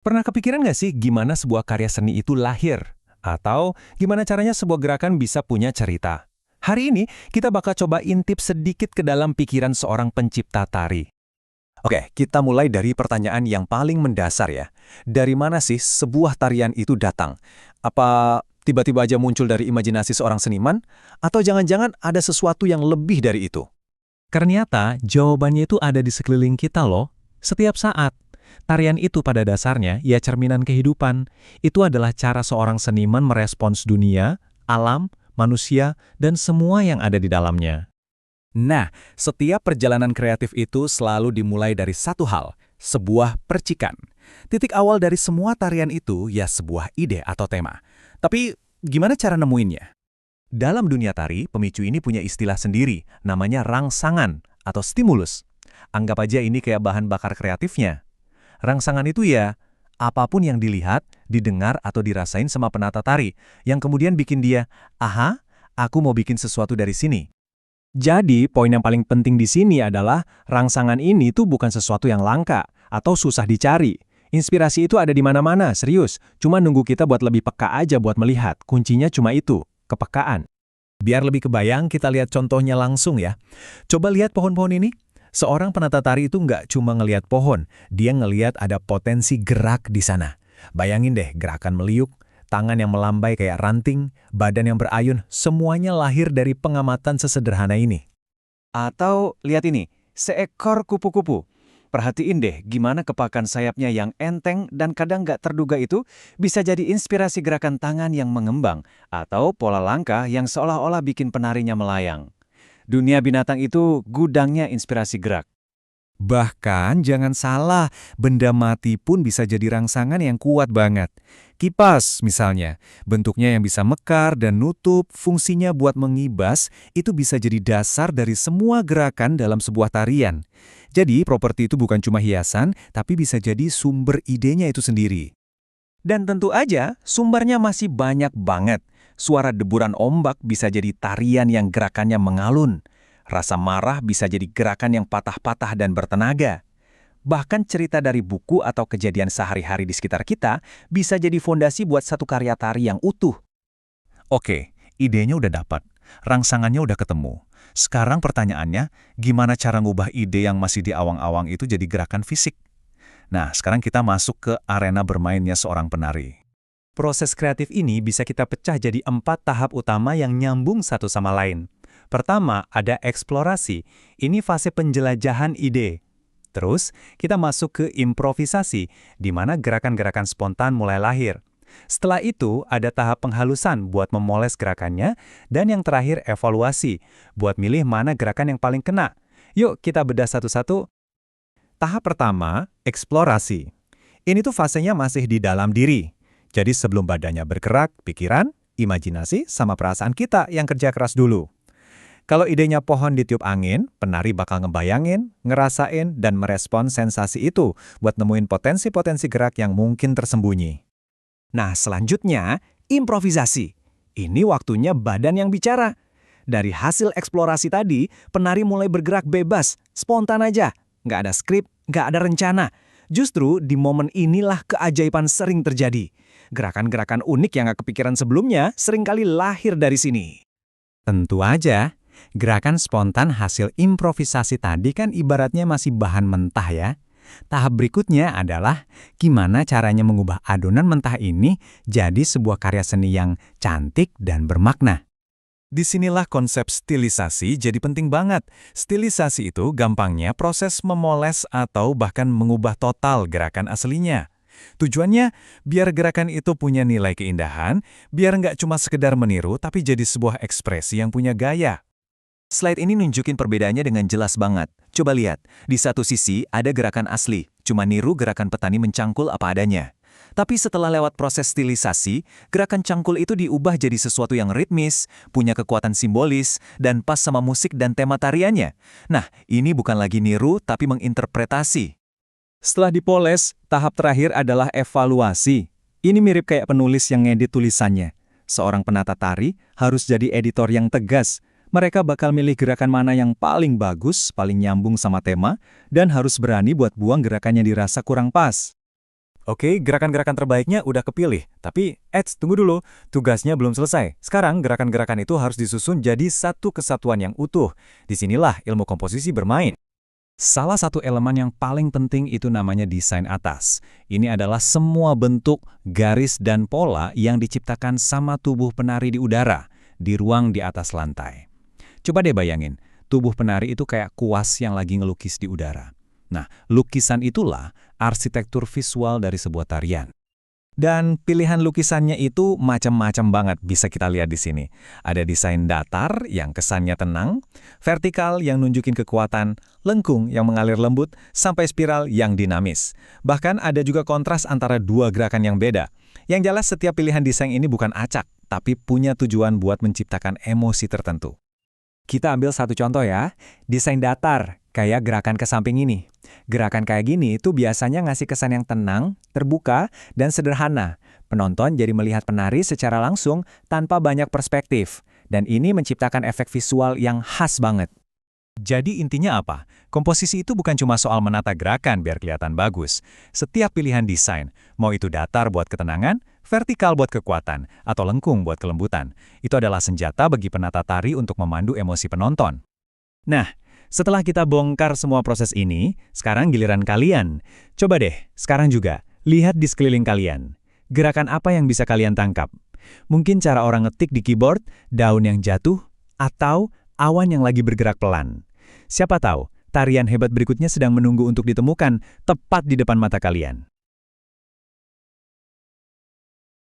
Pernah kepikiran nggak sih gimana sebuah karya seni itu lahir? Atau gimana caranya sebuah gerakan bisa punya cerita? Hari ini kita bakal coba intip sedikit ke dalam pikiran seorang pencipta tari. Oke, kita mulai dari pertanyaan yang paling mendasar ya. Dari mana sih sebuah tarian itu datang? Apa tiba-tiba aja muncul dari imajinasi seorang seniman? Atau jangan-jangan ada sesuatu yang lebih dari itu? Ternyata jawabannya itu ada di sekeliling kita loh. Setiap saat. Tarian itu pada dasarnya ya cerminan kehidupan. Itu adalah cara seorang seniman merespons dunia, alam, manusia, dan semua yang ada di dalamnya. Nah, setiap perjalanan kreatif itu selalu dimulai dari satu hal, sebuah percikan. Titik awal dari semua tarian itu ya sebuah ide atau tema. Tapi gimana cara nemuinnya? Dalam dunia tari, pemicu ini punya istilah sendiri, namanya rangsangan atau stimulus. Anggap aja ini kayak bahan bakar kreatifnya. Rangsangan itu ya, apapun yang dilihat, didengar, atau dirasain sama penata tari, yang kemudian bikin dia, aha, aku mau bikin sesuatu dari sini. Jadi, poin yang paling penting di sini adalah rangsangan ini tuh bukan sesuatu yang langka atau susah dicari. Inspirasi itu ada di mana-mana, serius. Cuma nunggu kita buat lebih peka aja buat melihat. Kuncinya cuma itu, kepekaan. Biar lebih kebayang, kita lihat contohnya langsung ya. Coba lihat pohon-pohon ini. Seorang penata tari itu nggak cuma ngelihat pohon, dia ngelihat ada potensi gerak di sana. Bayangin deh, gerakan meliuk, tangan yang melambai kayak ranting, badan yang berayun, semuanya lahir dari pengamatan sesederhana ini. Atau lihat ini, seekor kupu-kupu. Perhatiin deh gimana kepakan sayapnya yang enteng dan kadang nggak terduga itu bisa jadi inspirasi gerakan tangan yang mengembang atau pola langkah yang seolah-olah bikin penarinya melayang. Dunia binatang itu gudangnya inspirasi gerak. Bahkan jangan salah, benda mati pun bisa jadi rangsangan yang kuat banget. Kipas misalnya, bentuknya yang bisa mekar dan nutup, fungsinya buat mengibas, itu bisa jadi dasar dari semua gerakan dalam sebuah tarian. Jadi properti itu bukan cuma hiasan, tapi bisa jadi sumber idenya itu sendiri. Dan tentu aja, sumbernya masih banyak banget. Suara deburan ombak bisa jadi tarian yang gerakannya mengalun. Rasa marah bisa jadi gerakan yang patah-patah dan bertenaga. Bahkan cerita dari buku atau kejadian sehari-hari di sekitar kita bisa jadi fondasi buat satu karya tari yang utuh. Oke, idenya udah dapat. Rangsangannya udah ketemu. Sekarang pertanyaannya, gimana cara ngubah ide yang masih di awang-awang itu jadi gerakan fisik? Nah, sekarang kita masuk ke arena bermainnya seorang penari. Proses kreatif ini bisa kita pecah jadi 4 tahap utama yang nyambung satu sama lain. Pertama, ada eksplorasi. Ini fase penjelajahan ide. Terus, kita masuk ke improvisasi, di mana gerakan-gerakan spontan mulai lahir. Setelah itu, ada tahap penghalusan buat memoles gerakannya, dan yang terakhir evaluasi, buat milih mana gerakan yang paling kena. Yuk, kita bedah satu-satu. Tahap pertama, eksplorasi. Ini tuh fasenya masih di dalam diri. Jadi sebelum badannya bergerak, pikiran, imajinasi, sama perasaan kita yang kerja keras dulu. Kalau idenya pohon ditiup angin, penari bakal ngebayangin, ngerasain, dan merespon sensasi itu buat nemuin potensi-potensi gerak yang mungkin tersembunyi. Nah, selanjutnya, improvisasi. Ini waktunya badan yang bicara. Dari hasil eksplorasi tadi, penari mulai bergerak bebas, spontan aja. Nggak ada skrip, nggak ada rencana. Justru di momen inilah keajaiban sering terjadi. Gerakan-gerakan unik yang nggak kepikiran sebelumnya seringkali lahir dari sini. Tentu aja, gerakan spontan hasil improvisasi tadi kan ibaratnya masih bahan mentah ya. Tahap berikutnya adalah gimana caranya mengubah adonan mentah ini jadi sebuah karya seni yang cantik dan bermakna. Disinilah konsep stilisasi jadi penting banget. Stilisasi itu gampangnya proses memoles atau bahkan mengubah total gerakan aslinya. Tujuannya, biar gerakan itu punya nilai keindahan, biar nggak cuma sekedar meniru, tapi jadi sebuah ekspresi yang punya gaya. Slide ini nunjukin perbedaannya dengan jelas banget. Coba lihat, di satu sisi ada gerakan asli, cuma niru gerakan petani mencangkul apa adanya. Tapi setelah lewat proses stilisasi, gerakan cangkul itu diubah jadi sesuatu yang ritmis, punya kekuatan simbolis, dan pas sama musik dan tema tariannya. Nah, ini bukan lagi niru, tapi menginterpretasi. Setelah dipoles, tahap terakhir adalah evaluasi. Ini mirip kayak penulis yang ngedit tulisannya. Seorang penata tari harus jadi editor yang tegas. Mereka bakal milih gerakan mana yang paling bagus, paling nyambung sama tema, dan harus berani buat buang gerakan yang dirasa kurang pas. Oke, gerakan-gerakan terbaiknya udah kepilih. Tapi, tunggu dulu. Tugasnya belum selesai. Sekarang, gerakan-gerakan itu harus disusun jadi satu kesatuan yang utuh. Disinilah ilmu komposisi bermain. Salah satu elemen yang paling penting itu namanya desain atas. Ini adalah semua bentuk, garis, dan pola yang diciptakan sama tubuh penari di udara, di ruang di atas lantai. Coba deh bayangin, tubuh penari itu kayak kuas yang lagi ngelukis di udara. Nah, lukisan itulah arsitektur visual dari sebuah tarian. Dan pilihan lukisannya itu macam-macam banget bisa kita lihat di sini. Ada desain datar yang kesannya tenang, vertikal yang nunjukin kekuatan, lengkung yang mengalir lembut, sampai spiral yang dinamis. Bahkan ada juga kontras antara dua gerakan yang beda. Yang jelas setiap pilihan desain ini bukan acak, tapi punya tujuan buat menciptakan emosi tertentu. Kita ambil satu contoh ya, desain datar, kayak gerakan ke samping ini. Gerakan kayak gini itu biasanya ngasih kesan yang tenang, terbuka, dan sederhana. Penonton jadi melihat penari secara langsung tanpa banyak perspektif. Dan ini menciptakan efek visual yang khas banget. Jadi intinya apa? Komposisi itu bukan cuma soal menata gerakan biar kelihatan bagus. Setiap pilihan desain, mau itu datar buat ketenangan, vertikal buat kekuatan, atau lengkung buat kelembutan, itu adalah senjata bagi penata tari untuk memandu emosi penonton. Nah, setelah kita bongkar semua proses ini, sekarang giliran kalian. Coba deh, sekarang juga, lihat di sekeliling kalian. Gerakan apa yang bisa kalian tangkap? Mungkin cara orang ngetik di keyboard, daun yang jatuh, atau awan yang lagi bergerak pelan. Siapa tahu, tarian hebat berikutnya sedang menunggu untuk ditemukan tepat di depan mata kalian.